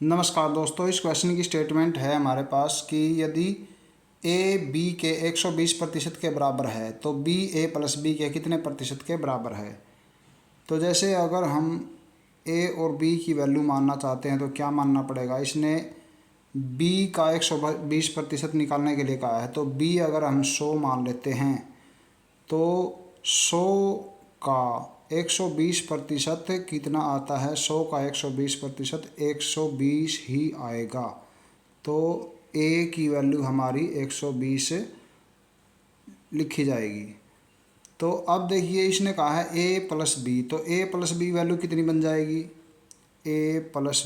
नमस्कार दोस्तों, इस क्वेश्चन की स्टेटमेंट है हमारे पास कि यदि ए बी के 120% के बराबर है तो बी ए प्लस बी के कितने प्रतिशत के बराबर है। तो जैसे अगर हम ए और बी की वैल्यू मानना चाहते हैं तो क्या मानना पड़ेगा। इसने बी का 120% निकालने के लिए कहा है, तो बी अगर हम 100 मान लेते हैं तो 100 का 120% कितना आता है। 100 का 120% 120 ही आएगा। तो ए की वैल्यू हमारी 120 लिखी जाएगी। तो अब देखिए, इसने कहा है ए प्लस बी, तो ए प्लस बी वैल्यू कितनी बन जाएगी। ए प्लस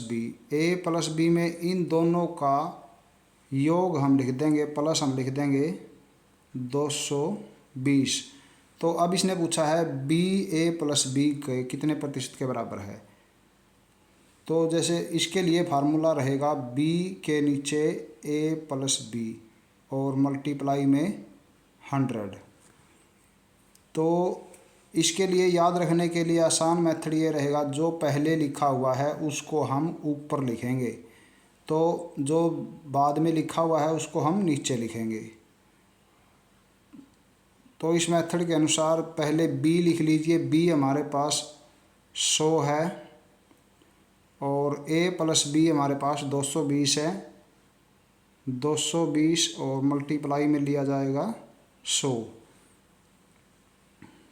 बी में इन दोनों का योग हम लिख देंगे, प्लस हम लिख देंगे 220। तो अब इसने पूछा है बी ए प्लस बी के कितने प्रतिशत के बराबर है। तो जैसे इसके लिए फार्मूला रहेगा बी के नीचे ए प्लस बी और मल्टीप्लाई में 100। तो इसके लिए याद रखने के लिए आसान मेथड ये रहेगा, जो पहले लिखा हुआ है उसको हम ऊपर लिखेंगे, तो जो बाद में लिखा हुआ है उसको हम नीचे लिखेंगे। तो इस मेथड के अनुसार पहले बी लिख लीजिए। बी हमारे पास 100 है और ए प्लस बी हमारे पास 220 है। 220 और मल्टीप्लाई में लिया जाएगा 100।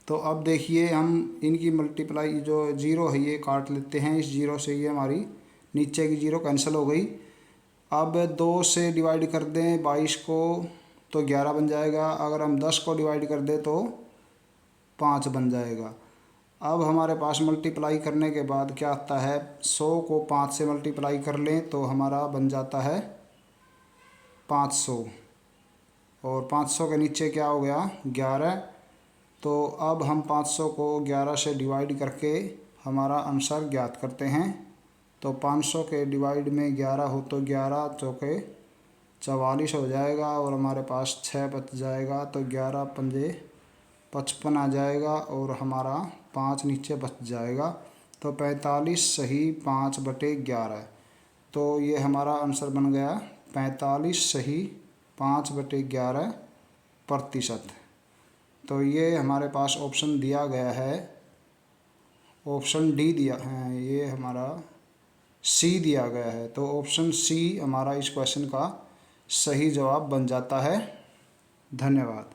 तो अब देखिए, हम इनकी मल्टीप्लाई जो ज़ीरो है ये काट लेते हैं। इस ज़ीरो से ये हमारी नीचे की ज़ीरो कैंसिल हो गई। अब 2 से डिवाइड कर दें 22 को तो 11 बन जाएगा। अगर हम 10 को डिवाइड कर दें तो 5 बन जाएगा। अब हमारे पास मल्टीप्लाई करने के बाद क्या आता है, 100 को 5 से मल्टीप्लाई कर लें तो हमारा बन जाता है 500। और 500 के नीचे क्या हो गया, 11। तो अब हम 500 को 11 से डिवाइड करके हमारा आंसर ज्ञात करते हैं। तो 500 के डिवाइड में 11 हो तो 11 चौके 44 हो जाएगा और हमारे पास 6 बच जाएगा। तो 11 पंजे 55 आ जाएगा और हमारा 5 नीचे बच जाएगा। तो 45 सही 5/11। तो ये हमारा आंसर बन गया 45 सही 5/11%। तो ये हमारे पास ऑप्शन दिया गया है, ऑप्शन डी दिया है, ये हमारा सी दिया गया है। तो ऑप्शन सी हमारा इस क्वेश्चन का सही जवाब बन जाता है। धन्यवाद।